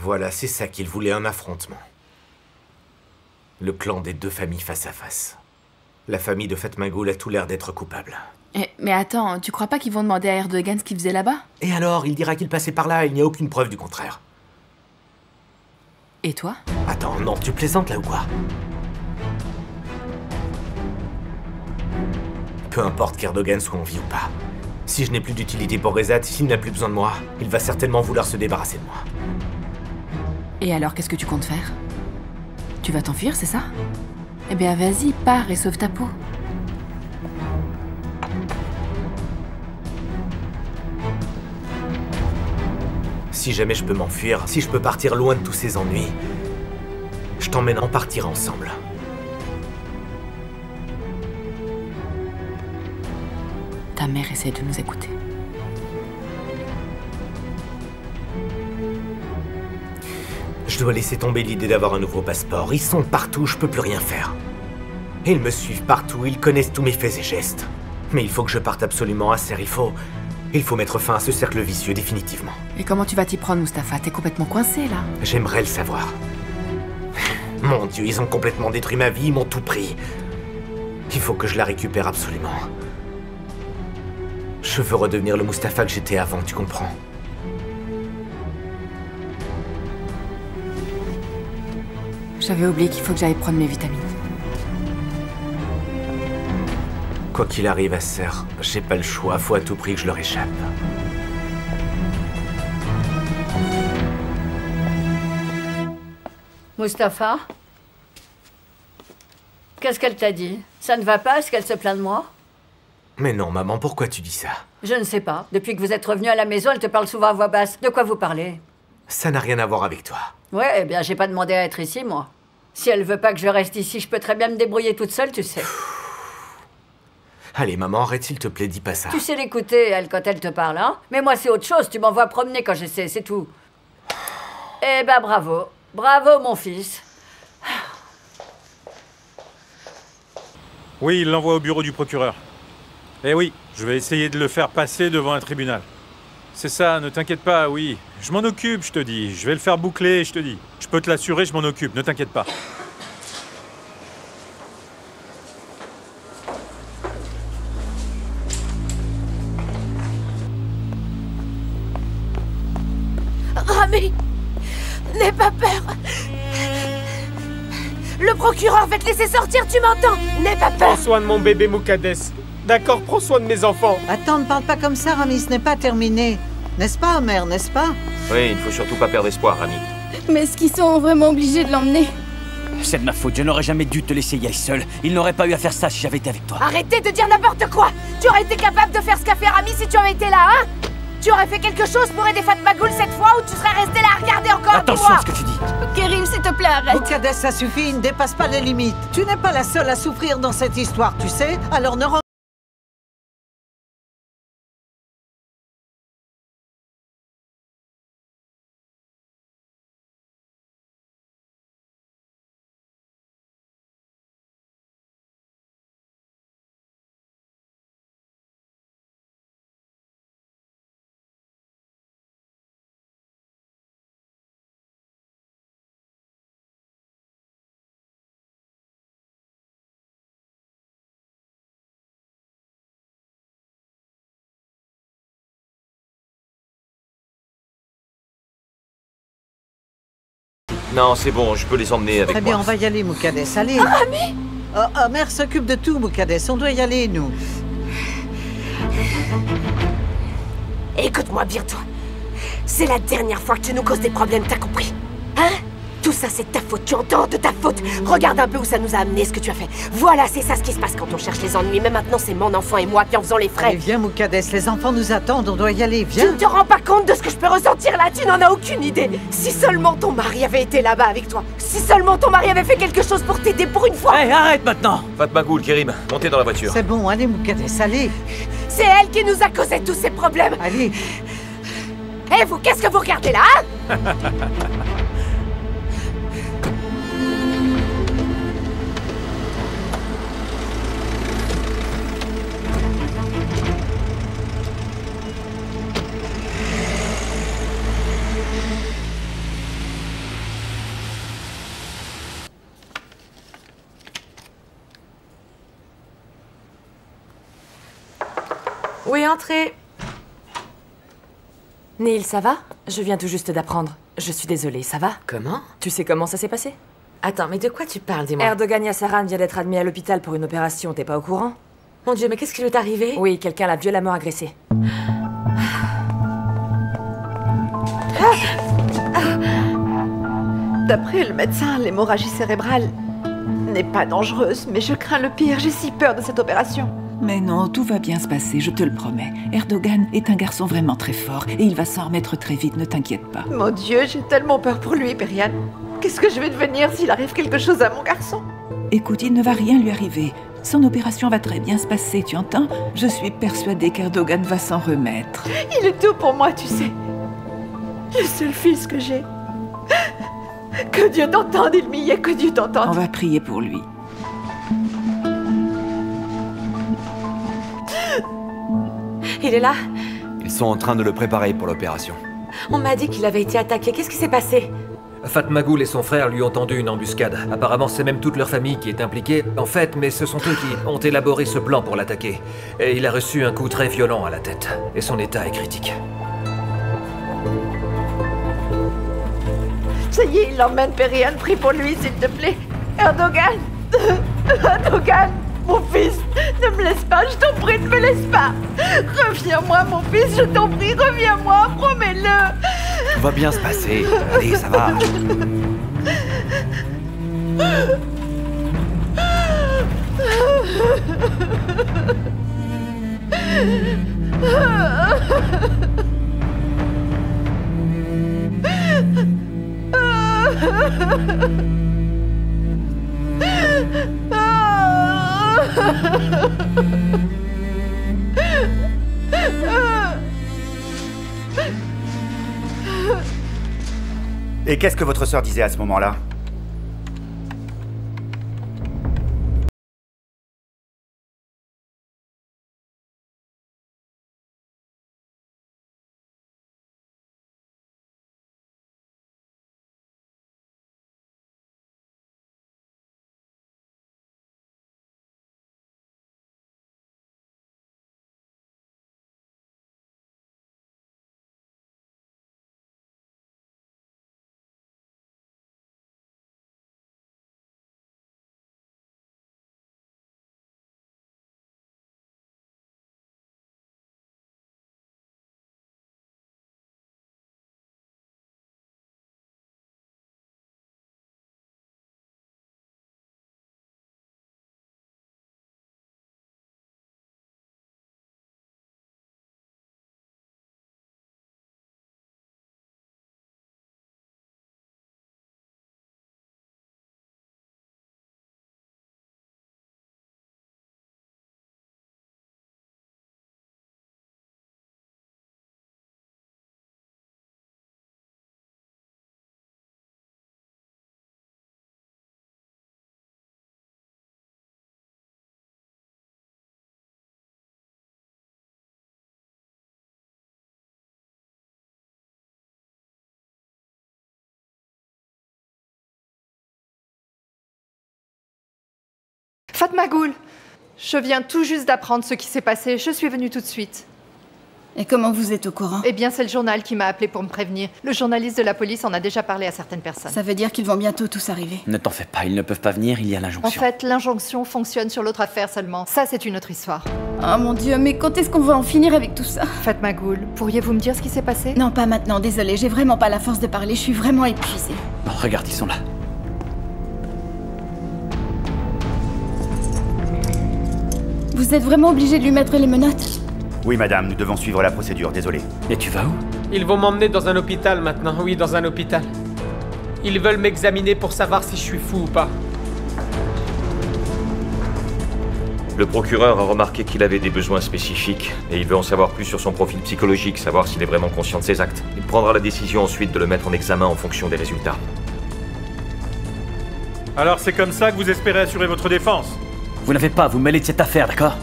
Voilà, c'est ça qu'il voulait, un affrontement. Le clan des deux familles face à face. La famille de Fatmagul a tout l'air d'être coupable. Mais attends, tu crois pas qu'ils vont demander à Erdogan ce qu'il faisait là-bas? Et alors, il dira qu'il passait par là, il n'y a aucune preuve du contraire. Et toi? Attends, non, tu plaisantes là ou quoi? Peu importe qu'Erdogan soit en vie ou pas. Si je n'ai plus d'utilité pour Rezat, s'il n'a plus besoin de moi, il va certainement vouloir se débarrasser de moi. Et alors, qu'est-ce que tu comptes faire? Tu vas t'enfuir, c'est ça? Eh bien, vas-y, pars et sauve ta peau. Si jamais je peux m'enfuir, si je peux partir loin de tous ces ennuis, je t'emmène en partir ensemble. Ta mère essaie de nous écouter. Je dois laisser tomber l'idée d'avoir un nouveau passeport. Ils sont partout, je peux plus rien faire. Ils me suivent partout, ils connaissent tous mes faits et gestes. Mais il faut que je parte absolument à Serre, il faut mettre fin à ce cercle vicieux définitivement. Et comment tu vas t'y prendre, Mustapha? T'es complètement coincé, là. J'aimerais le savoir. Mon Dieu, ils ont complètement détruit ma vie, ils m'ont tout pris. Il faut que je la récupère absolument. Je veux redevenir le Mustapha que j'étais avant, tu comprends? J'avais oublié qu'il faut que j'aille prendre mes vitamines. Quoi qu'il arrive à Serre, j'ai pas le choix, faut à tout prix que je leur échappe. Mustapha? Qu'est-ce qu'elle t'a dit? Ça ne va pas? Est-ce qu'elle se plaint de moi? Mais non, maman, pourquoi tu dis ça? Je ne sais pas. Depuis que vous êtes revenu à la maison, elle te parle souvent à voix basse. De quoi vous parlez? Ça n'a rien à voir avec toi. Ouais, eh bien, j'ai pas demandé à être ici, moi. Si elle veut pas que je reste ici, je peux très bien me débrouiller toute seule, tu sais. Allez, maman, arrête s'il te plaît, dis pas ça. Tu sais l'écouter, elle, quand elle te parle, hein? Mais moi, c'est autre chose. Tu m'envoies promener quand j'essaie, c'est tout. Eh ben, bravo. Bravo, mon fils. Oui, il l'envoie au bureau du procureur. Eh oui, je vais essayer de le faire passer devant un tribunal. C'est ça, ne t'inquiète pas, oui. Je m'en occupe, je te dis. Je vais le faire boucler, je te dis. Je peux te l'assurer, je m'en occupe, ne t'inquiète pas. Rami, n'aie pas peur. Le procureur va te laisser sortir, tu m'entends? N'aie pas peur. Prends soin de mon bébé Moukades. D'accord, prends soin de mes enfants. Attends, ne parle pas comme ça, Rami, ce n'est pas terminé. N'est-ce pas, mère, n'est-ce pas? Oui, il ne faut surtout pas perdre espoir, Rami. Mais est-ce qu'ils sont vraiment obligés de l'emmener? C'est de ma faute, je n'aurais jamais dû te laisser y aller seul. Il n'aurait pas eu à faire ça si j'avais été avec toi. Arrêtez de dire n'importe quoi. Tu aurais été capable de faire ce qu'a fait Rami si tu avais été là, hein? Tu aurais fait quelque chose pour aider Fatmagul cette fois ou tu serais resté là à regarder encore? Attention à ce que tu dis. Kérim, s'il te plaît, arrête. Moukades, ça suffit, ne dépasse pas les limites. Tu n'es pas la seule à souffrir dans cette histoire, tu sais? Alors ne Non, c'est bon, je peux les emmener avec moi. Très bien, on va y aller, Moukades, allez. Rami! Mère s'occupe de tout, Moukades, on doit y aller, nous. Écoute-moi bien, toi. C'est la dernière fois que tu nous causes des problèmes, t'as compris? Hein? Tout ça, c'est de ta faute, tu entends? De ta faute. Regarde un peu où ça nous a amené, ce que tu as fait. Voilà, c'est ça ce qui se passe quand on cherche les ennuis. Mais maintenant, c'est mon enfant et moi qui en faisons les frais. Allez, viens, Moukades, les enfants nous attendent, on doit y aller, Tu viens. ne te rends pas compte de ce que je peux ressentir là? Tu n'en as aucune idée. Si seulement ton mari avait été là-bas avec toi. Si seulement ton mari avait fait quelque chose pour t'aider pour une fois. Hé, arrête maintenant! Fatmagul, Kérim, montez dans la voiture. C'est bon, allez, Moukades, allez. C'est elle qui nous a causé tous ces problèmes. Allez. Et vous, qu'est-ce que vous regardez là, hein? Oui, entrez. Neil, ça va? Je viens tout juste d'apprendre. Je suis désolée, ça va? Comment? Tu sais comment ça s'est passé? Attends, mais de quoi tu parles, dis-moi? Erdogan Yassaran vient d'être admis à l'hôpital pour une opération, t'es pas au courant? Mon Dieu, mais qu'est-ce qui lui est arrivé? Oui, quelqu'un l'a violemment agressé. D'après le médecin, l'hémorragie cérébrale n'est pas dangereuse, mais je crains le pire, j'ai si peur de cette opération. Mais non, tout va bien se passer, je te le promets. Erdogan est un garçon vraiment très fort et il va s'en remettre très vite, ne t'inquiète pas. Mon Dieu, j'ai tellement peur pour lui, Periane. Qu'est-ce que je vais devenir s'il arrive quelque chose à mon garçon? Écoute, il ne va rien lui arriver. Son opération va très bien se passer, tu entends? Je suis persuadée qu'Erdogan va s'en remettre. Il est tout pour moi, tu sais. Le seul fils que j'ai. Que Dieu t'entende, Ilmiye, que Dieu t'entende. On va prier pour lui. Il est là? Ils sont en train de le préparer pour l'opération. On m'a dit qu'il avait été attaqué. Qu'est-ce qui s'est passé? Fatmagoul et son frère lui ont tendu une embuscade. Apparemment, c'est même toute leur famille qui est impliquée. En fait, mais ce sont eux qui ont élaboré ce plan pour l'attaquer. Et il a reçu un coup très violent à la tête. Et son état est critique. Ça y est, il l'emmène, Periane. Prie pour lui, s'il te plaît. Erdogan! Erdogan! Mon fils! Ne me laisse pas, je t'en prie, ne me laisse pas! Reviens-moi, mon fils, je t'en prie, reviens-moi, promets-le! Tout va bien se passer. Allez, ça va. Et qu'est-ce que votre sœur disait à ce moment-là? Fatmagoul, je viens tout juste d'apprendre ce qui s'est passé. Je suis venue tout de suite. Et comment vous êtes au courant? Eh bien, c'est le journal qui m'a appelé pour me prévenir. Le journaliste de la police en a déjà parlé à certaines personnes. Ça veut dire qu'ils vont bientôt tous arriver. Ne t'en fais pas, ils ne peuvent pas venir, il y a l'injonction. En fait, l'injonction fonctionne sur l'autre affaire seulement. Ça, c'est une autre histoire. Oh mon Dieu, mais quand est-ce qu'on va en finir avec tout ça? Fatmagoul, pourriez-vous me dire ce qui s'est passé? Non, pas maintenant, désolée, j'ai vraiment pas la force de parler, je suis vraiment épuisée. Oh, regarde, ils sont là. Vous êtes vraiment obligé de lui mettre les menottes? Oui, madame, nous devons suivre la procédure, désolé. Et tu vas où? Ils vont m'emmener dans un hôpital maintenant, oui, dans un hôpital. Ils veulent m'examiner pour savoir si je suis fou ou pas. Le procureur a remarqué qu'il avait des besoins spécifiques et il veut en savoir plus sur son profil psychologique, savoir s'il est vraiment conscient de ses actes. Il prendra la décision ensuite de le mettre en examen en fonction des résultats. Alors c'est comme ça que vous espérez assurer votre défense? Vous n'avez pas à vous mêler de cette affaire, d'accord?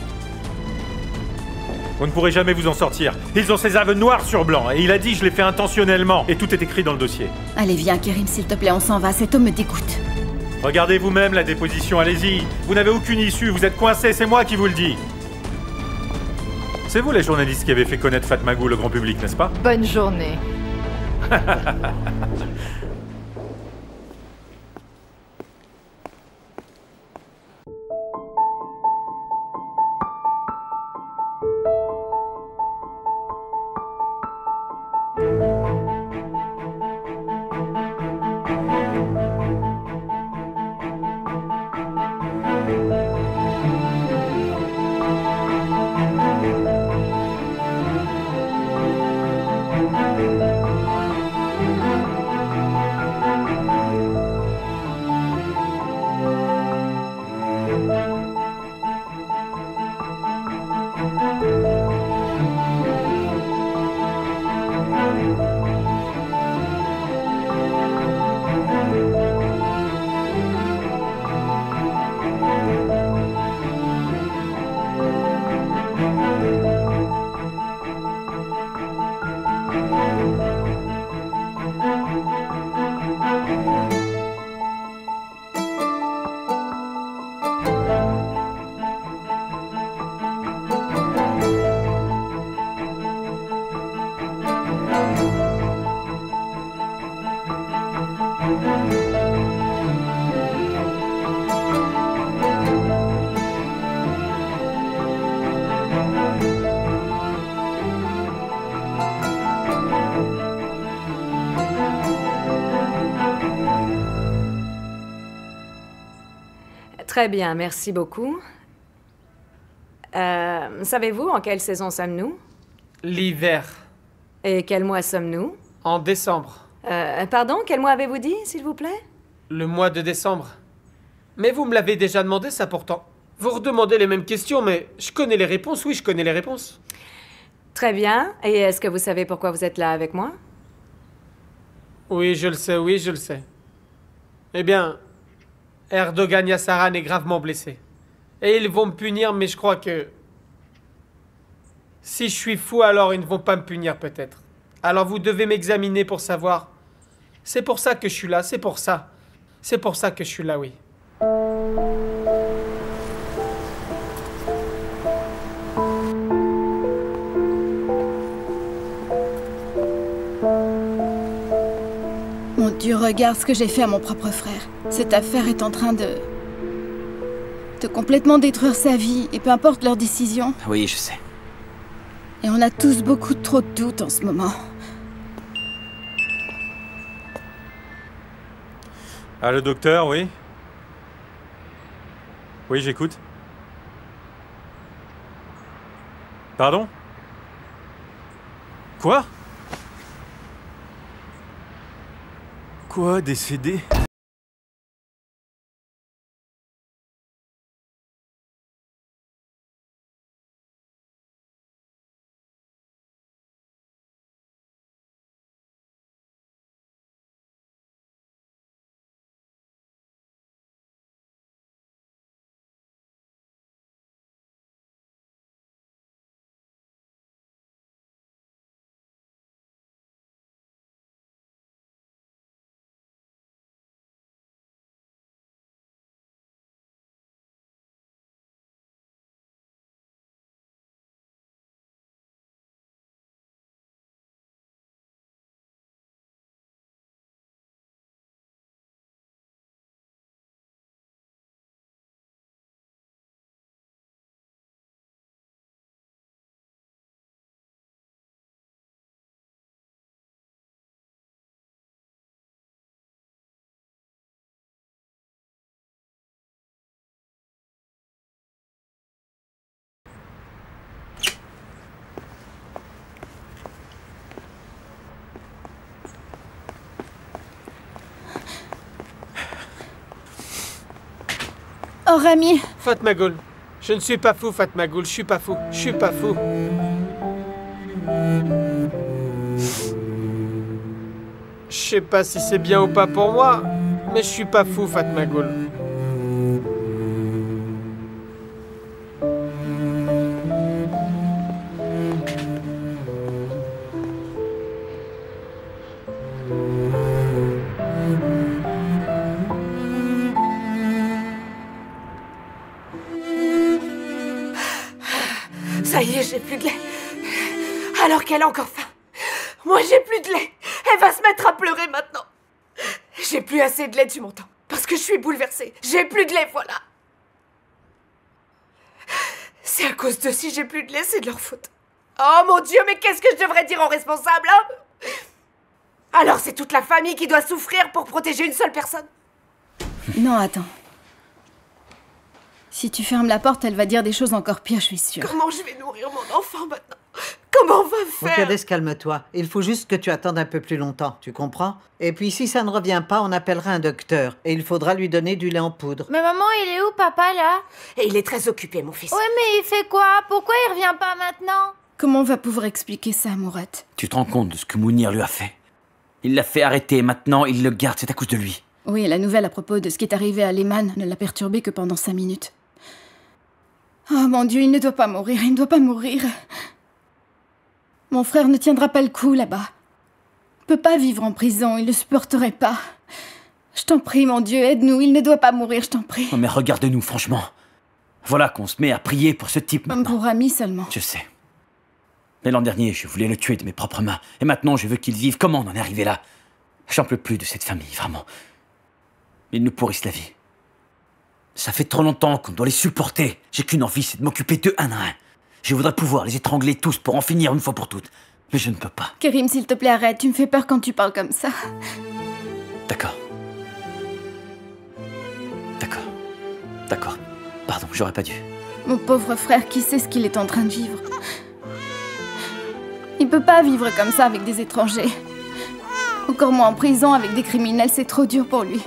Vous ne pourrez jamais vous en sortir. Ils ont ces aveux noirs sur blanc et il a dit je l'ai fait intentionnellement et tout est écrit dans le dossier. Allez, viens, Kerim, s'il te plaît, on s'en va, cet homme me dégoûte. Regardez vous-même la déposition, allez-y. Vous n'avez aucune issue, vous êtes coincé, c'est moi qui vous le dis. C'est vous les journalistes qui avez fait connaître Fatmagul au grand public, n'est-ce pas? Bonne journée. Très bien, merci beaucoup. Savez-vous en quelle saison sommes-nous? L'hiver. Et quel mois sommes-nous? En décembre. Pardon, quel mois avez-vous dit, s'il vous plaît? Le mois de décembre. Mais vous me l'avez déjà demandé, ça, pourtant. Vous redemandez les mêmes questions, mais je connais les réponses. Oui, je connais les réponses. Très bien. Et est-ce que vous savez pourquoi vous êtes là avec moi? Oui, je le sais, oui, je le sais. Eh bien, Erdogan Yassaran est gravement blessé. Et ils vont me punir, mais je crois que... Si je suis fou, alors ils ne vont pas me punir, peut-être. Alors vous devez m'examiner pour savoir. C'est pour ça que je suis là, c'est pour ça. C'est pour ça que je suis là, oui. Mon Dieu, regarde ce que j'ai fait à mon propre frère. Cette affaire est en train de complètement détruire sa vie, et peu importe leur décision. Oui, je sais. Et on a tous beaucoup trop de doutes en ce moment. Ah, le docteur, oui? Oui, j'écoute. Pardon? Quoi? Quoi, décédé? Oh, Rami! Fatmagul, je ne suis pas fou, Fatmagul, je suis pas fou, je suis pas fou. Je sais pas si c'est bien ou pas pour moi, mais je suis pas fou, Fatmagul. Ça y est, j'ai plus de lait. Alors qu'elle a encore faim. Moi, j'ai plus de lait. Elle va se mettre à pleurer maintenant. J'ai plus assez de lait, tu m'entends? Parce que je suis bouleversée. J'ai plus de lait, voilà. C'est à cause de si j'ai plus de lait, c'est de leur faute. Oh mon Dieu, mais qu'est-ce que je devrais dire aux responsables, hein? Alors c'est toute la famille qui doit souffrir pour protéger une seule personne? Non, attends. Si tu fermes la porte, elle va dire des choses encore pires, je suis sûre. Comment je vais nourrir mon enfant maintenant? Comment on va faire? Mukaddes, calme-toi. Il faut juste que tu attendes un peu plus longtemps, tu comprends? Et puis si ça ne revient pas, on appellera un docteur. Et il faudra lui donner du lait en poudre. Mais maman, il est où, papa, là? Et il est très occupé, mon fils. Ouais, mais il fait quoi? Pourquoi il revient pas maintenant? Comment on va pouvoir expliquer ça, Mourad? Tu te rends compte de ce que Mounir lui a fait? Il l'a fait arrêter et maintenant il le garde, c'est à cause de lui. Oui, la nouvelle à propos de ce qui est arrivé à Lehman ne l'a perturbé que pendant 5 minutes. Oh mon Dieu, il ne doit pas mourir, il ne doit pas mourir. Mon frère ne tiendra pas le coup là-bas. Il peut pas vivre en prison, il ne supporterait pas. Je t'en prie, mon Dieu, aide-nous, il ne doit pas mourir, je t'en prie. Oh, mais regarde-nous, franchement. Voilà qu'on se met à prier pour ce type maintenant. Pour Ami seulement. Je sais. Mais l'an dernier, je voulais le tuer de mes propres mains. Et maintenant, je veux qu'il vive. Comment on en est arrivé là? J'en peux plus de cette famille, vraiment. Ils nous pourrissent la vie. Ça fait trop longtemps qu'on doit les supporter. J'ai qu'une envie, c'est de m'occuper d'eux un à un. Je voudrais pouvoir les étrangler tous pour en finir une fois pour toutes. Mais je ne peux pas. Kerim, s'il te plaît, arrête. Tu me fais peur quand tu parles comme ça. D'accord. D'accord. D'accord. Pardon, j'aurais pas dû. Mon pauvre frère, qui sait ce qu'il est en train de vivre? Il peut pas vivre comme ça avec des étrangers. Encore moins en prison avec des criminels, c'est trop dur pour lui.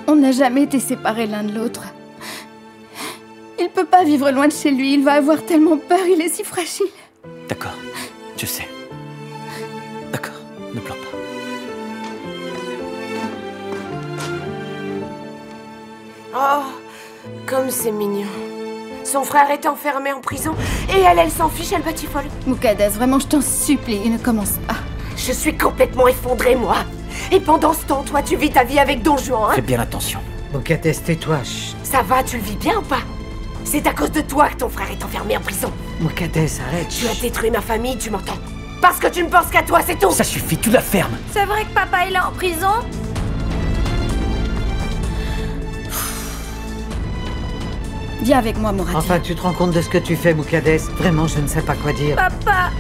On n'a jamais été séparés l'un de l'autre. Il peut pas vivre loin de chez lui, il va avoir tellement peur, il est si fragile. D'accord, je sais. D'accord, ne pleure pas. Oh, comme c'est mignon. Son frère est enfermé en prison et elle s'en fiche, elle batifole. Mukaddes, vraiment, je t'en supplie, ne commence pas. Je suis complètement effondrée, moi. Et pendant ce temps, toi, tu vis ta vie avec Don Juan, hein? Fais bien attention. Mukaddes, tais-toi, chut. Ça va, tu le vis bien ou pas? C'est à cause de toi que ton frère est enfermé en prison. Mukaddes, arrête. Tu as détruit ma famille, tu m'entends? Parce que tu ne penses qu'à toi, c'est tout. Ça suffit, tu la fermes. C'est vrai que papa, il est en prison? Viens avec moi, Mourad. Enfin, tu te rends compte de ce que tu fais, Mukaddes? Vraiment, je ne sais pas quoi dire. Papa!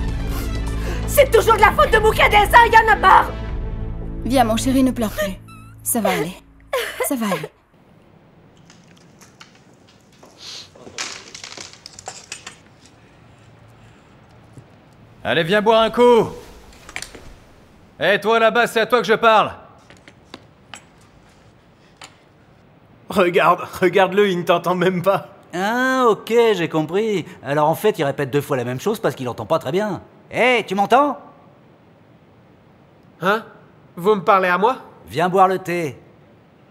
C'est toujours de la faute de Mukaddes, hein, y'en a marre! Viens, mon chéri, ne pleure plus. Ça va aller. Ça va aller. Allez, viens boire un coup. Hé, toi là-bas, c'est à toi que je parle. Regarde-le, il ne t'entend même pas. Ah, ok, j'ai compris. Alors en fait, il répète 2 fois la même chose parce qu'il entend pas très bien. Hé, tu m'entends? Hein? Vous me parlez à moi? Viens boire le thé.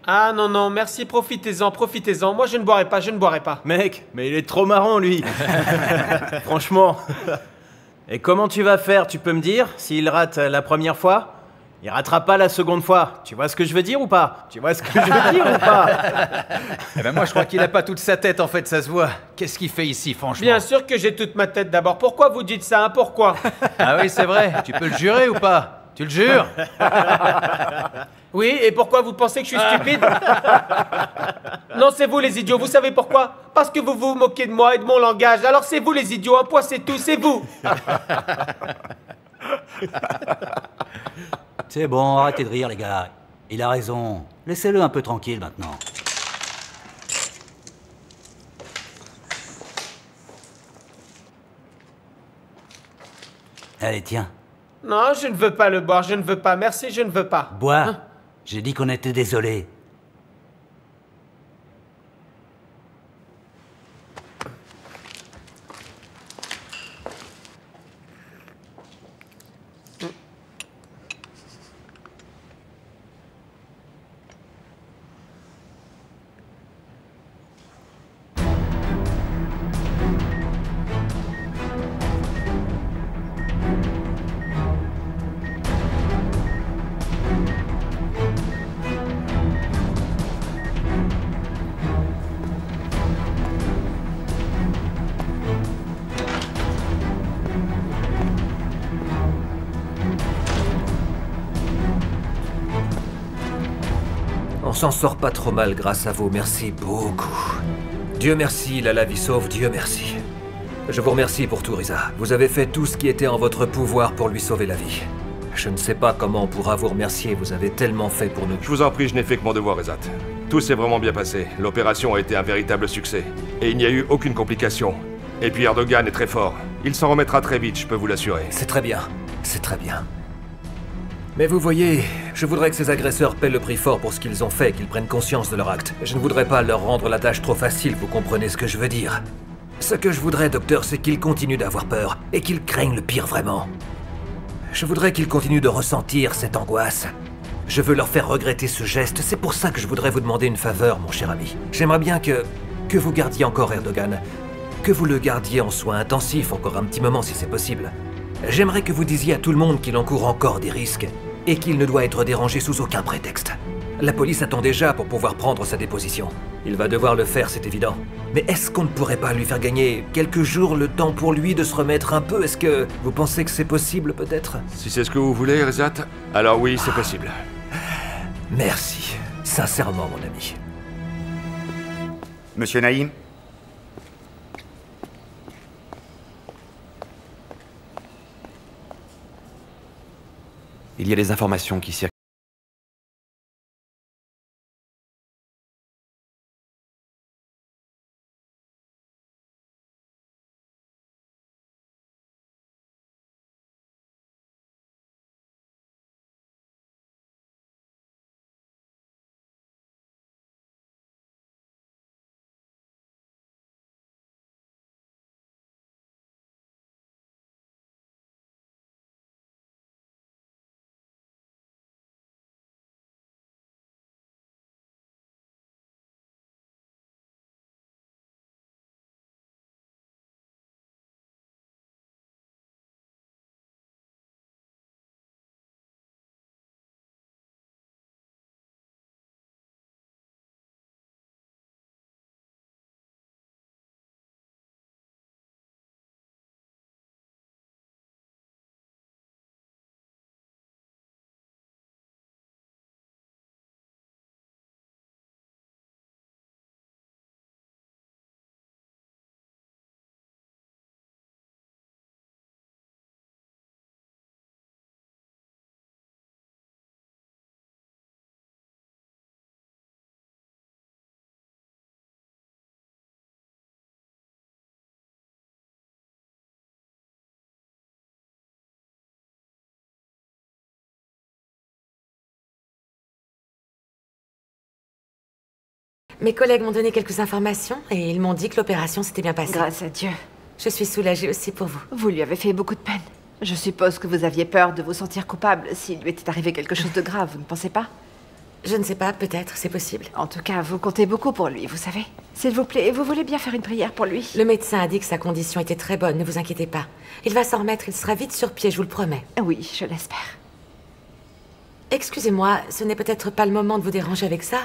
Ah non, non, merci, profitez-en, profitez-en. Moi, je ne boirai pas, je ne boirai pas. Mec, mais il est trop marrant, lui. Franchement. Et comment tu vas faire, tu peux me dire, s'il rate la première fois? Il ratera pas la seconde fois. Tu vois ce que je veux dire ou pas? Tu vois ce que je veux dire ou pas? Eh ben moi, je crois qu'il a pas toute sa tête, en fait, ça se voit. Qu'est-ce qu'il fait ici, franchement? Bien sûr que j'ai toute ma tête d'abord. Pourquoi vous dites ça, hein? Pourquoi? Ah oui, c'est vrai. Tu peux le jurer ou pas? Tu le jures? Oui, et pourquoi vous pensez que je suis stupide? Non, c'est vous les idiots. Vous savez pourquoi? Parce que vous vous moquez de moi et de mon langage. Alors c'est vous les idiots. Un point, c'est tout. C'est vous. C'est bon, arrêtez de rire, les gars. Il a raison. Laissez-le un peu tranquille maintenant. Allez, tiens. Non, je ne veux pas le boire. Je ne veux pas. Merci, je ne veux pas. Bois. Hein? J'ai dit qu'on était désolé. s'en sort pas trop mal grâce à vous, merci beaucoup. Dieu merci, il a la vie sauve, Dieu merci. Je vous remercie pour tout, Risa. Vous avez fait tout ce qui était en votre pouvoir pour lui sauver la vie. Je ne sais pas comment on pourra vous remercier, vous avez tellement fait pour nous. Je vous en prie, je n'ai fait que mon devoir, Rezat. Tout s'est vraiment bien passé. L'opération a été un véritable succès. Et il n'y a eu aucune complication. Et puis Erdogan est très fort. Il s'en remettra très vite, je peux vous l'assurer. C'est très bien, c'est très bien. Mais vous voyez, je voudrais que ces agresseurs paient le prix fort pour ce qu'ils ont fait, qu'ils prennent conscience de leur acte. Je ne voudrais pas leur rendre la tâche trop facile, vous comprenez ce que je veux dire. Ce que je voudrais, docteur, c'est qu'ils continuent d'avoir peur, et qu'ils craignent le pire vraiment. Je voudrais qu'ils continuent de ressentir cette angoisse. Je veux leur faire regretter ce geste, c'est pour ça que je voudrais vous demander une faveur, mon cher ami. J'aimerais bien que vous gardiez encore Erdogan. Que vous le gardiez en soins intensifs encore un petit moment si c'est possible. J'aimerais que vous disiez à tout le monde qu'il encourt encore des risques et qu'il ne doit être dérangé sous aucun prétexte. La police attend déjà pour pouvoir prendre sa déposition. Il va devoir le faire, c'est évident. Mais est-ce qu'on ne pourrait pas lui faire gagner quelques jours le temps pour lui de se remettre un peu? Est-ce que vous pensez que c'est possible, peut-être? Si c'est ce que vous voulez, Rezat, alors oui, c'est possible. Merci. Sincèrement, mon ami. Monsieur Naïm? Il y a des informations qui circulent. Mes collègues m'ont donné quelques informations et ils m'ont dit que l'opération s'était bien passée. Grâce à Dieu. Je suis soulagée aussi pour vous. Vous lui avez fait beaucoup de peine. Je suppose que vous aviez peur de vous sentir coupable s'il lui était arrivé quelque chose de grave, vous ne pensez pas? Je ne sais pas, peut-être, c'est possible. En tout cas, vous comptez beaucoup pour lui, vous savez. S'il vous plaît, vous voulez bien faire une prière pour lui? Le médecin a dit que sa condition était très bonne, ne vous inquiétez pas. Il va s'en remettre, il sera vite sur pied, je vous le promets. Oui, je l'espère. Excusez-moi, ce n'est peut-être pas le moment de vous déranger avec ça,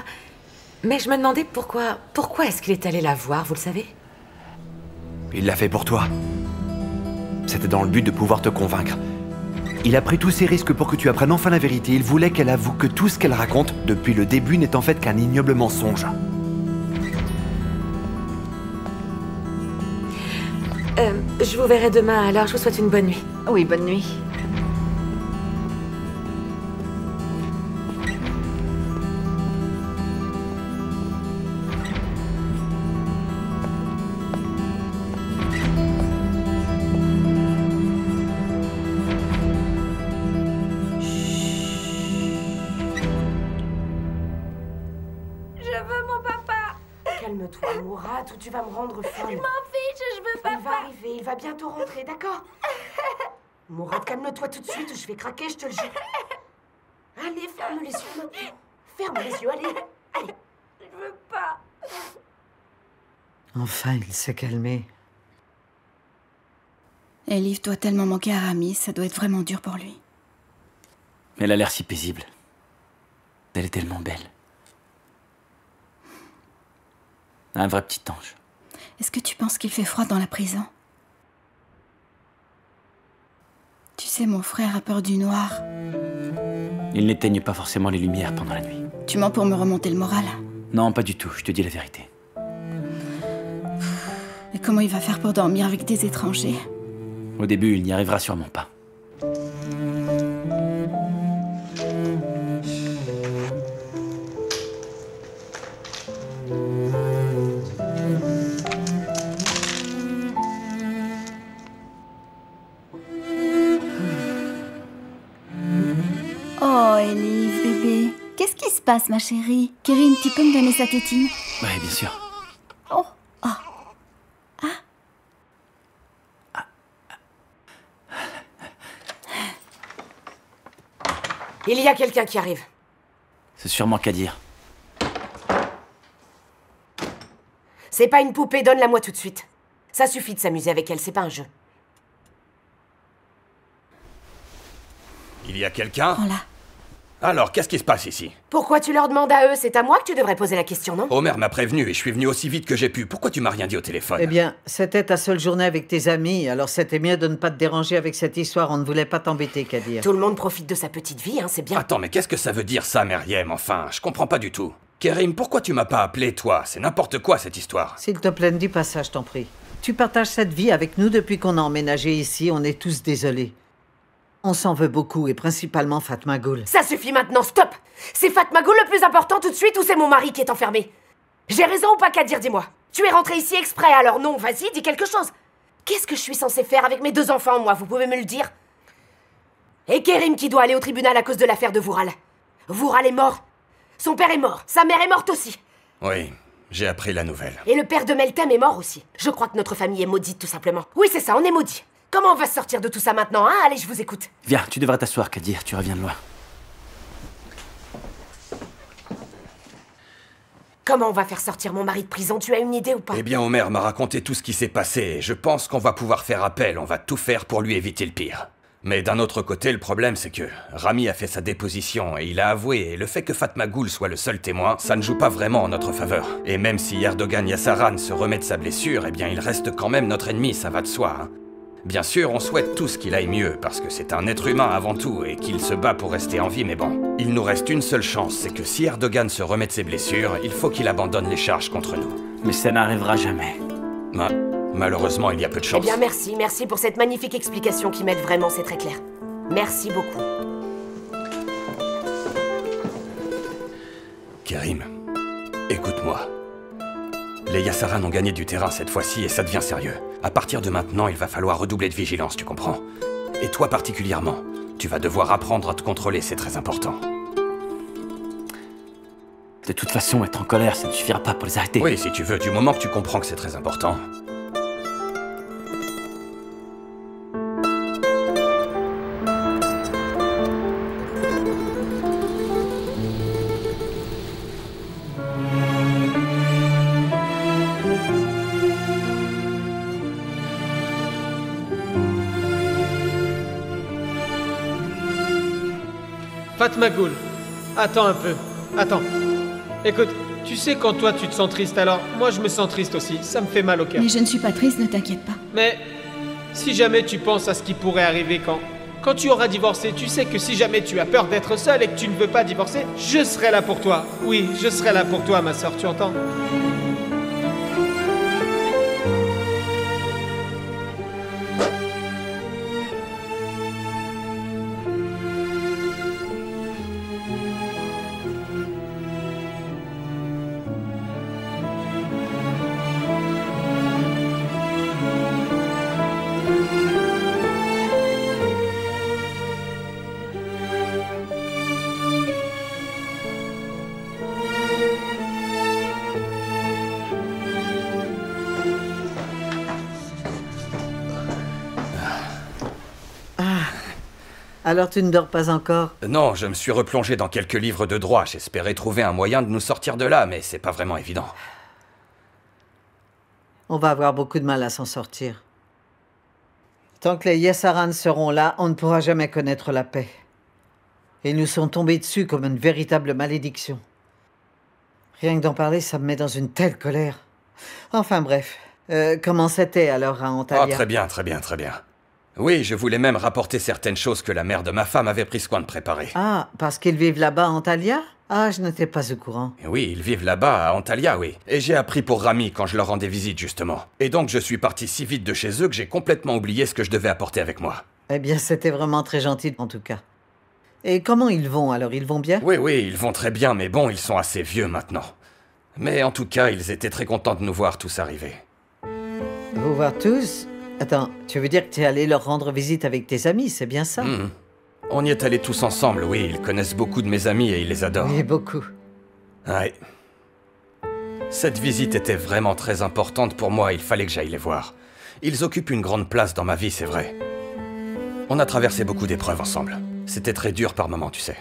mais je me demandais pourquoi est-ce qu'il est allé la voir, vous le savez? Il l'a fait pour toi. C'était dans le but de pouvoir te convaincre. Il a pris tous ses risques pour que tu apprennes enfin la vérité. Il voulait qu'elle avoue que tout ce qu'elle raconte, depuis le début, n'est en fait qu'un ignoble mensonge. Je vous verrai demain, alors je vous souhaite une bonne nuit. Oui, bonne nuit. Calme-toi, Mourad, ou tu vas me rendre folle. Je m'en fiche, je veux papa. Il va arriver, il va bientôt rentrer, d'accord? Mourad, calme-toi tout de suite ou je vais craquer, je te le jure. Allez, ferme les yeux maintenant. Ferme les yeux, allez. Allez. Je veux pas. Enfin, il s'est calmé. Elif doit tellement manquer à Rami, ça doit être vraiment dur pour lui. Mais elle a l'air si paisible. Elle est tellement belle. Un vrai petit ange. Est-ce que tu penses qu'il fait froid dans la prison? Tu sais, mon frère a peur du noir. Ils n'éteignent pas forcément les lumières pendant la nuit. Tu mens pour me remonter le moral. Non, pas du tout, je te dis la vérité. Et comment il va faire pour dormir avec des étrangers? Au début, il n'y arrivera sûrement pas. Oh, Elise, bébé. Qu'est-ce qui se passe, ma chérie? Kerim, tu peux me donner sa tétine? Oui, bien sûr. Oh, oh. Il y a quelqu'un qui arrive. C'est sûrement Kadir. C'est pas une poupée, donne-la-moi tout de suite. Ça suffit de s'amuser avec elle, c'est pas un jeu. Il y a quelqu'un? Prends-la. Alors, qu'est-ce qui se passe ici? Pourquoi tu leur demandes à eux? C'est à moi que tu devrais poser la question, non? Omer m'a prévenu et je suis venu aussi vite que j'ai pu. Pourquoi tu m'as rien dit au téléphone? Eh bien, c'était ta seule journée avec tes amis, alors c'était mieux de ne pas te déranger avec cette histoire. On ne voulait pas t'embêter, Kadir. Tout le monde profite de sa petite vie, hein, c'est bien. Attends, mais qu'est-ce que ça veut dire ça, Meriem? Enfin, je comprends pas du tout. Kerim, pourquoi tu m'as pas appelé, toi? C'est n'importe quoi, cette histoire. S'il te plaît, ne dis pas ça, je t'en prie. Tu partages cette vie avec nous depuis qu'on a emménagé ici, on est tous désolés. On s'en veut beaucoup, et principalement Fatma Goul. Ça suffit maintenant, stop! C'est Fatma Goul le plus important tout de suite ou c'est mon mari qui est enfermé? J'ai raison ou pas, Kadir, dis-moi? Tu es rentré ici exprès, alors non, vas-y, dis quelque chose. Qu'est-ce que je suis censée faire avec mes 2 enfants, moi? Vous pouvez me le dire? Et Kerim qui doit aller au tribunal à cause de l'affaire de Voural. Voural est mort. Son père est mort. Sa mère est morte aussi. Oui, j'ai appris la nouvelle. Et le père de Meltem est mort aussi. Je crois que notre famille est maudite, tout simplement. Oui, c'est ça, on est maudit. Comment on va se sortir de tout ça maintenant, hein? Allez, je vous écoute. Viens, tu devrais t'asseoir, Kadir, tu reviens de loin. Comment on va faire sortir mon mari de prison? Tu as une idée ou pas? Eh bien, Omer m'a raconté tout ce qui s'est passé et je pense qu'on va pouvoir faire appel, on va tout faire pour lui éviter le pire. Mais d'un autre côté, le problème c'est que Rami a fait sa déposition et il a avoué, et le fait que Fatma Goul soit le seul témoin, ça ne joue pas vraiment en notre faveur. Et même si Erdogan Yassaran se remet de sa blessure, eh bien il reste quand même notre ennemi, ça va de soi, hein. Bien sûr, on souhaite tous qu'il aille mieux, parce que c'est un être humain avant tout, et qu'il se bat pour rester en vie, mais bon. Il nous reste une seule chance, c'est que si Erdogan se remet de ses blessures, il faut qu'il abandonne les charges contre nous. Mais ça n'arrivera jamais. Malheureusement, il y a peu de chance. Eh bien, merci pour cette magnifique explication qui m'aide vraiment, c'est très clair. Merci beaucoup. Kerim, écoute-moi. Les Yassaran ont gagné du terrain cette fois-ci et ça devient sérieux. À partir de maintenant, il va falloir redoubler de vigilance, tu comprends? Et toi particulièrement, tu vas devoir apprendre à te contrôler, c'est très important. De toute façon, être en colère, ça ne suffira pas pour les arrêter. Oui, si tu veux, du moment que tu comprends que c'est très important. Fatma Goul, attends un peu. Attends. Écoute, tu sais quand toi tu te sens triste, alors moi je me sens triste aussi. Ça me fait mal au cœur. Mais je ne suis pas triste, ne t'inquiète pas. Mais si jamais tu penses à ce qui pourrait arriver quand tu auras divorcé, tu sais que si jamais tu as peur d'être seule et que tu ne veux pas divorcer, je serai là pour toi. Oui, je serai là pour toi, ma sœur, tu entends? Alors tu ne dors pas encore? Non, je me suis replongé dans quelques livres de droit. J'espérais trouver un moyen de nous sortir de là, mais c'est pas vraiment évident. On va avoir beaucoup de mal à s'en sortir. Tant que les Yassaran seront là, on ne pourra jamais connaître la paix. Ils nous sont tombés dessus comme une véritable malédiction. Rien que d'en parler, ça me met dans une telle colère. Enfin bref, comment c'était alors à Antalya? Oh, très bien, très bien, très bien. Oui, je voulais même rapporter certaines choses que la mère de ma femme avait pris soin de préparer. Ah, parce qu'ils vivent là-bas à Antalya? Ah, je n'étais pas au courant. Oui, ils vivent là-bas, à Antalya, oui. Et j'ai appris pour Rami quand je leur rendais visite, justement. Et donc, je suis parti si vite de chez eux que j'ai complètement oublié ce que je devais apporter avec moi. Eh bien, c'était vraiment très gentil, en tout cas. Et comment ils vont, alors? Ils vont bien? Oui, ils vont très bien, mais bon, ils sont assez vieux maintenant. Mais en tout cas, ils étaient très contents de nous voir tous arriver. Vous voir tous? Attends, tu veux dire que tu es allé leur rendre visite avec tes amis, c'est bien ça? On y est allés tous ensemble, oui. Ils connaissent beaucoup de mes amis et ils les adorent. Oui, beaucoup. Ouais. Cette visite était vraiment très importante pour moi, il fallait que j'aille les voir. Ils occupent une grande place dans ma vie, c'est vrai. On a traversé beaucoup d'épreuves ensemble. C'était très dur par moments, tu sais.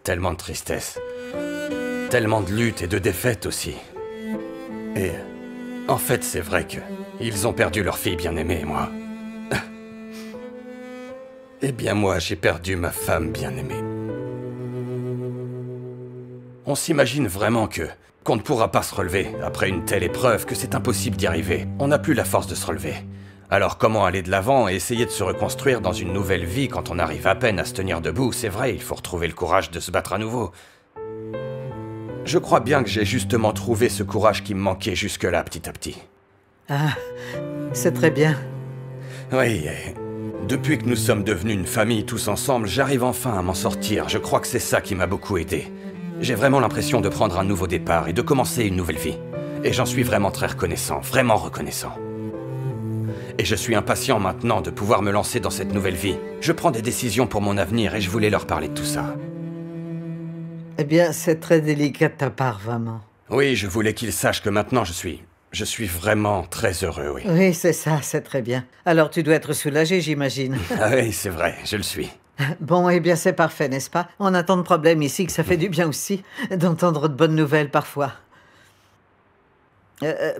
Tellement de tristesse. Tellement de luttes et de défaites aussi. Et en fait, c'est vrai que ils ont perdu leur fille bien-aimée, et moi. Eh bien, moi, j'ai perdu ma femme bien-aimée. On s'imagine vraiment qu'on ne pourra pas se relever après une telle épreuve, que c'est impossible d'y arriver. On n'a plus la force de se relever. Alors comment aller de l'avant et essayer de se reconstruire dans une nouvelle vie quand on arrive à peine à se tenir debout? C'est vrai, il faut retrouver le courage de se battre à nouveau. Je crois bien que j'ai justement trouvé ce courage qui me manquait jusque-là, petit à petit. Ah, c'est très bien. Oui, et depuis que nous sommes devenus une famille tous ensemble, j'arrive enfin à m'en sortir. Je crois que c'est ça qui m'a beaucoup aidé. J'ai vraiment l'impression de prendre un nouveau départ et de commencer une nouvelle vie. Et j'en suis vraiment très reconnaissant, vraiment reconnaissant. Et je suis impatient maintenant de pouvoir me lancer dans cette nouvelle vie. Je prends des décisions pour mon avenir et je voulais leur parler de tout ça. Eh bien, c'est très délicat de ta part, vraiment. Oui, je voulais qu'ils sachent que maintenant je suis vraiment très heureux, oui. Oui, c'est ça, c'est très bien. Alors tu dois être soulagé, j'imagine. Ah oui, c'est vrai, je le suis. Bon, eh bien, c'est parfait, n'est-ce pas? On a tant de problèmes ici que ça fait du bien aussi d'entendre de bonnes nouvelles parfois.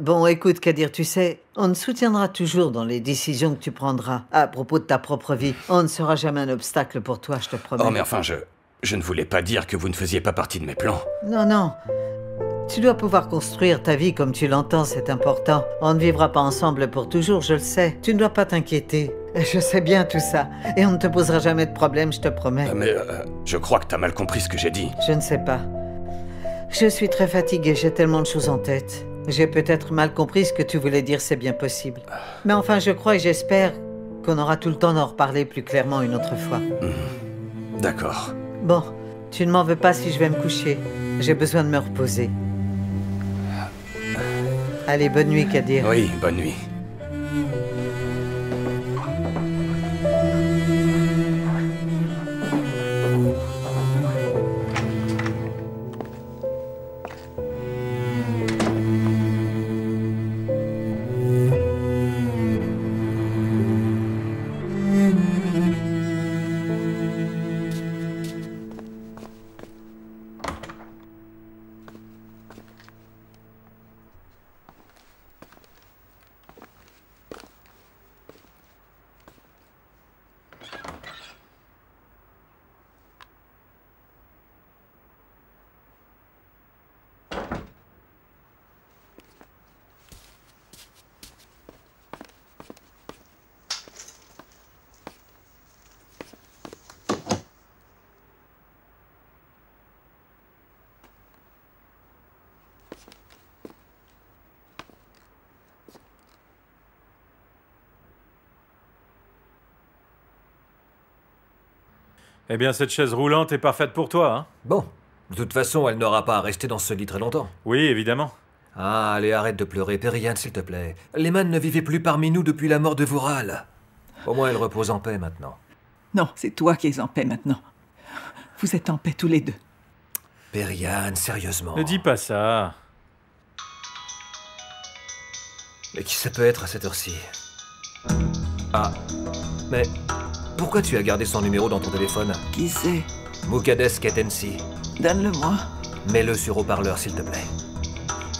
Bon, écoute, Kadir, tu sais, on te soutiendra toujours dans les décisions que tu prendras à propos de ta propre vie. On ne sera jamais un obstacle pour toi, je te promets. Oh, mais enfin, je ne voulais pas dire que vous ne faisiez pas partie de mes plans. Non, non. Tu dois pouvoir construire ta vie comme tu l'entends, c'est important. On ne vivra pas ensemble pour toujours, je le sais. Tu ne dois pas t'inquiéter. Je sais bien tout ça. Et on ne te posera jamais de problème, je te promets. Mais je crois que t'as mal compris ce que j'ai dit. Je ne sais pas. Je suis très fatiguée, j'ai tellement de choses en tête. J'ai peut-être mal compris ce que tu voulais dire, c'est bien possible. Mais enfin, je crois et j'espère qu'on aura tout le temps d'en reparler plus clairement une autre fois. D'accord. Bon, tu ne m'en veux pas si je vais me coucher. J'ai besoin de me reposer. Allez, bonne nuit, Kadir. Oui, bonne nuit. Eh bien, cette chaise roulante est parfaite pour toi, hein? Bon. De toute façon, elle n'aura pas à rester dans ce lit très longtemps. Oui, évidemment. Ah, allez, arrête de pleurer, Perihan, s'il te plaît. Lehman ne vivait plus parmi nous depuis la mort de Vural. Au moins, elle repose en paix maintenant. Non, c'est toi qui es en paix maintenant. Vous êtes en paix tous les deux. Perihan, sérieusement. Ne dis pas ça. Mais qui ça peut être à cette heure-ci? Ah, mais pourquoi tu as gardé son numéro dans ton téléphone? Qui c'est? Mukaddes Ketensi. Donne-le-moi. Mets-le sur haut-parleur, s'il te plaît.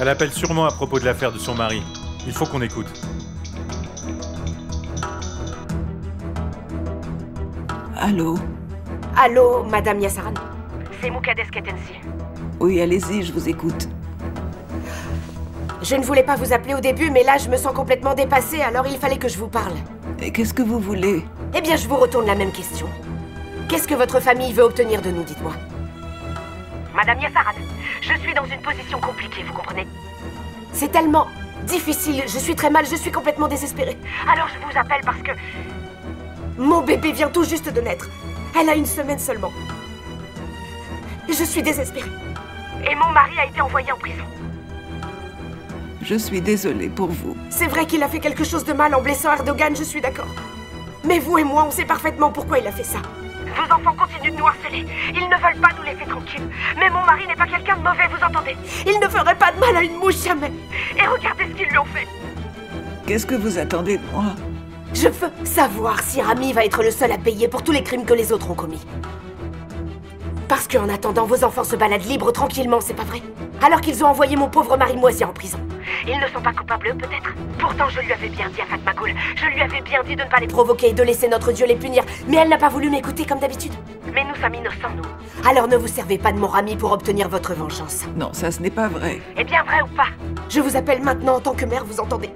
Elle appelle sûrement à propos de l'affaire de son mari. Il faut qu'on écoute. Allô? Allô, Madame Yassaran? C'est Mukaddes Ketensi. Oui, allez-y, je vous écoute. Je ne voulais pas vous appeler au début, mais là, je me sens complètement dépassée, alors il fallait que je vous parle. Et qu'est-ce que vous voulez? Eh bien, je vous retourne la même question. Qu'est-ce que votre famille veut obtenir de nous, dites-moi? Madame Yassaran, je suis dans une position compliquée, vous comprenez? C'est tellement difficile, je suis très mal, je suis complètement désespérée. Alors je vous appelle parce que... mon bébé vient tout juste de naître. Elle a 1 semaine seulement. Je suis désespérée. Et mon mari a été envoyé en prison. Je suis désolée pour vous. C'est vrai qu'il a fait quelque chose de mal en blessant Erdogan, je suis d'accord. Mais vous et moi, on sait parfaitement pourquoi il a fait ça. Vos enfants continuent de nous harceler. Ils ne veulent pas nous laisser tranquilles. Mais mon mari n'est pas quelqu'un de mauvais, vous entendez? Il ne ferait pas de mal à une mouche, jamais. Et regardez ce qu'ils lui ont fait. Qu'est-ce que vous attendez de moi? Je veux savoir si Rami va être le seul à payer pour tous les crimes que les autres ont commis. Parce qu'en attendant, vos enfants se baladent libres tranquillement, c'est pas vrai? Alors qu'ils ont envoyé mon pauvre mari moisi en prison. Ils ne sont pas coupables, eux, peut-être? Pourtant, je lui avais bien dit à Fatma Goul. Je lui avais bien dit de ne pas les provoquer et de laisser notre Dieu les punir. Mais elle n'a pas voulu m'écouter comme d'habitude. Mais nous sommes innocents, nous. Alors ne vous servez pas de mon Rami pour obtenir votre vengeance. Non, ça ce n'est pas vrai. Eh bien, vrai ou pas? Je vous appelle maintenant en tant que mère, vous entendez?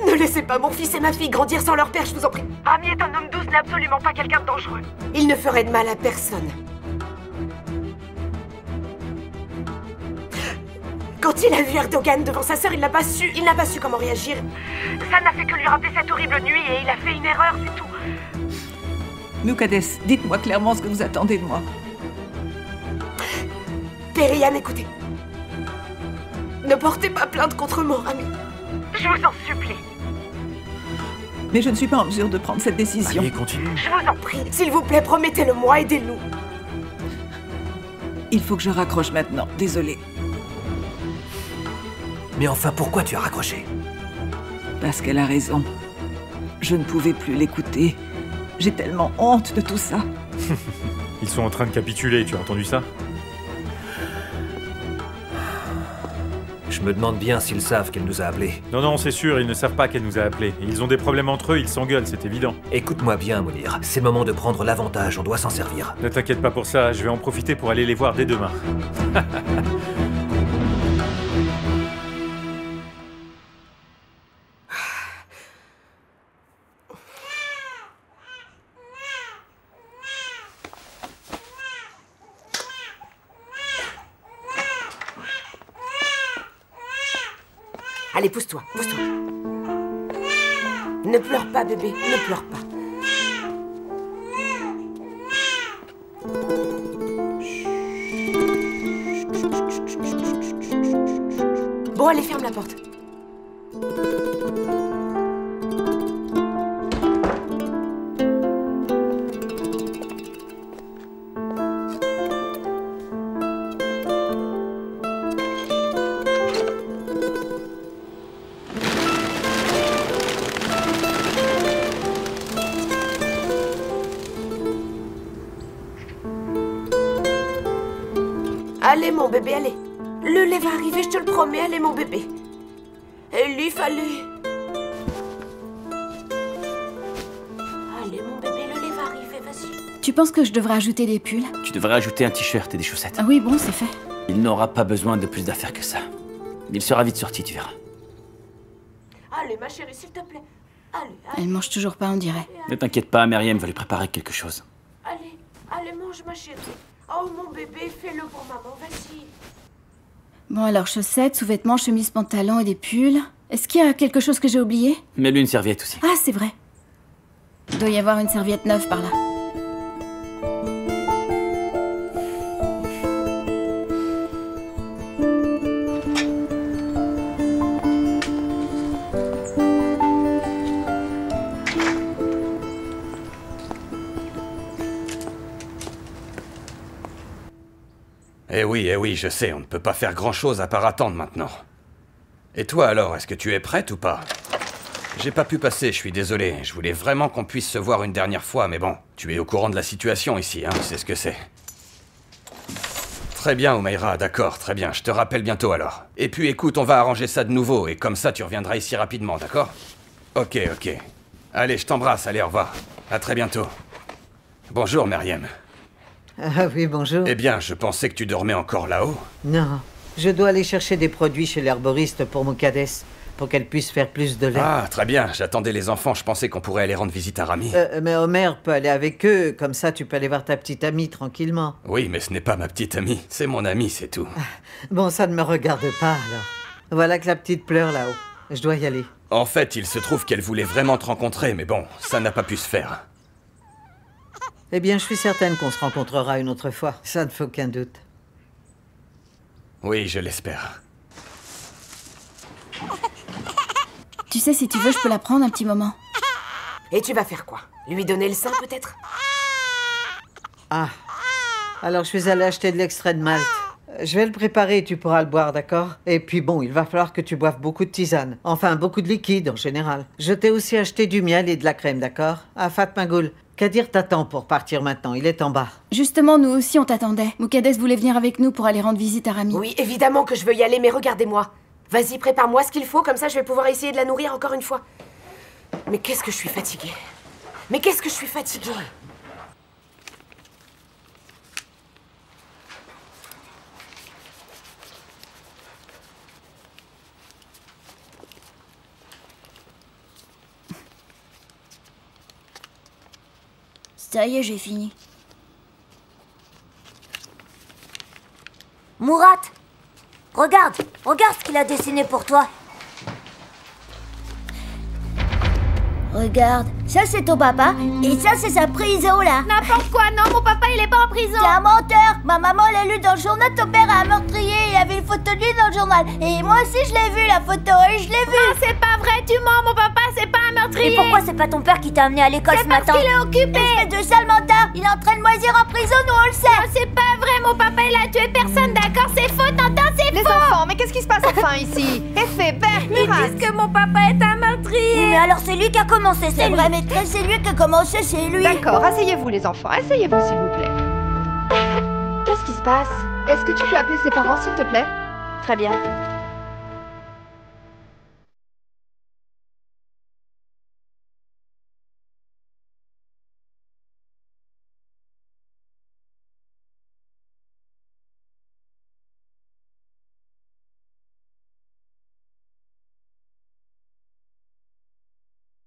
Ne laissez pas mon fils et ma fille grandir sans leur père, je vous en prie. Rami est un homme doux, n'est absolument pas quelqu'un de dangereux. Il ne ferait de mal à personne. Quand il a vu Erdogan devant sa sœur, il n'a pas su comment réagir. Ça n'a fait que lui rappeler cette horrible nuit et il a fait une erreur, c'est tout. Muqaddes, dites-moi clairement ce que vous attendez de moi. Perihan, écoutez. Ne portez pas plainte contre mon Rami. Je vous en supplie. Mais je ne suis pas en mesure de prendre cette décision. Allez, continue. Je vous en prie. S'il vous plaît, promettez-le-moi, aidez-nous. Il faut que je raccroche maintenant, désolée. Mais enfin, pourquoi tu as raccroché? Parce qu'elle a raison. Je ne pouvais plus l'écouter. J'ai tellement honte de tout ça. Ils sont en train de capituler, tu as entendu ça? Je me demande bien s'ils savent qu'elle nous a appelés. Non, non, c'est sûr, ils ne savent pas qu'elle nous a appelés. Ils ont des problèmes entre eux, ils s'engueulent, c'est évident. Écoute-moi bien, Mounir. C'est le moment de prendre l'avantage, on doit s'en servir. Ne t'inquiète pas pour ça, je vais en profiter pour aller les voir dès demain. Allez, pousse-toi, pousse-toi. Ne pleure pas, bébé, ne pleure pas. Bon, allez, ferme la porte. Allez, mon bébé, allez. Le lait va arriver, je te le promets. Allez, mon bébé. Elif, allez. Allez, mon bébé, le lait va arriver, vas-y. Tu penses que je devrais ajouter des pulls? Tu devrais ajouter un t-shirt et des chaussettes. Ah oui, bon, c'est fait. Il n'aura pas besoin de plus d'affaires que ça. Il sera vite sorti, tu verras. Allez, ma chérie, s'il te plaît. Allez, Elle mange toujours pas, on dirait. Ne t'inquiète pas, Myriam va lui préparer quelque chose. allez. Allez, mange, ma chérie. Oh, mon bébé, fais-le pour maman, vas-y. Bon, alors, chaussettes, sous-vêtements, chemise, pantalon et des pulls. Est-ce qu'il y a quelque chose que j'ai oublié? Mets-lui une serviette aussi. Ah, c'est vrai. Il doit y avoir une serviette neuve par là. Eh oui, je sais, on ne peut pas faire grand-chose à part attendre maintenant. Et toi alors, est-ce que tu es prête ou pas? J'ai pas pu passer, je suis désolé. Je voulais vraiment qu'on puisse se voir une dernière fois, mais bon, tu es au courant de la situation ici, hein, tu sais ce que c'est. Très bien, Oumaira, d'accord, très bien, je te rappelle bientôt alors. Et puis écoute, on va arranger ça de nouveau, et comme ça tu reviendras ici rapidement, d'accord? Ok. Allez, je t'embrasse, allez, au revoir. À très bientôt. Bonjour, Myriam. Ah oui, bonjour. Eh bien, je pensais que tu dormais encore là-haut. Non, je dois aller chercher des produits chez l'herboriste pour Muqaddes. pour qu'elle puisse faire plus de lait. Ah, très bien. J'attendais les enfants. Je pensais qu'on pourrait aller rendre visite à Rami. Mais Homer peut aller avec eux. Comme ça, tu peux aller voir ta petite amie tranquillement. Oui, mais ce n'est pas ma petite amie. C'est mon amie, c'est tout. Bon, ça ne me regarde pas, alors. Voilà que la petite pleure là-haut. Je dois y aller. En fait, il se trouve qu'elle voulait vraiment te rencontrer, mais bon, ça n'a pas pu se faire. Eh bien, je suis certaine qu'on se rencontrera une autre fois. Ça ne fait aucun doute. Oui, je l'espère. Tu sais, si tu veux, je peux la prendre un petit moment. Et tu vas faire quoi? Lui donner le sein, peut-être? Ah. Alors, je suis allée acheter de l'extrait de malt. Je vais le préparer et tu pourras le boire, d'accord? Et puis bon, il va falloir que tu boives beaucoup de tisane. Enfin, beaucoup de liquide, en général. Je t'ai aussi acheté du miel et de la crème, d'accord? Ah, Fatma Gul, Kadir t'attend pour partir maintenant. Il est en bas. Justement, nous aussi, on t'attendait. Moukades voulait venir avec nous pour aller rendre visite à Rami. Oui, évidemment que je veux y aller, mais regardez-moi. Vas-y, prépare-moi ce qu'il faut, comme ça je vais pouvoir essayer de la nourrir encore une fois. Mais qu'est-ce que je suis fatiguée. Mais qu'est-ce que je suis fatiguée. Ça y est, j'ai fini. Mourat, regarde ce qu'il a dessiné pour toi. Regarde, ça c'est ton papa, et ça c'est sa prison là. N'importe quoi, non, mon papa il est pas en prison. T'es un menteur. Ma maman l'a lu dans le journal, ton père a un meurtrier, il y avait une photo de lui dans le journal. Et moi aussi je l'ai vu la photo, et je l'ai vu. Non, c'est pas vrai, tu mens, mon papa c'est pas un meurtrier. Et pourquoi c'est pas ton père qui t'a amené à l'école ce matin? C'est parce qu'il est occupé. Espèce de sale menteur, il est en train de moisir en prison, nous on le sait. Non, c'est pas vrai, mon papa il a tué personne, d'accord? C'est faux, t'entends, c'est faux. Les enfants, mais qu'est-ce qui se passe enfin ici? Effet, Bert, Ils disent que mon papa est un meurtrier. Mais alors c'est lui qui a commencé, c'est vrai, maîtresse, c'est lui qui a commencé, c'est lui. D'accord, asseyez-vous les enfants, asseyez-vous s'il vous plaît. Qu'est-ce qui se passe? Est-ce que tu peux appeler ses parents s'il te plaît? Très bien.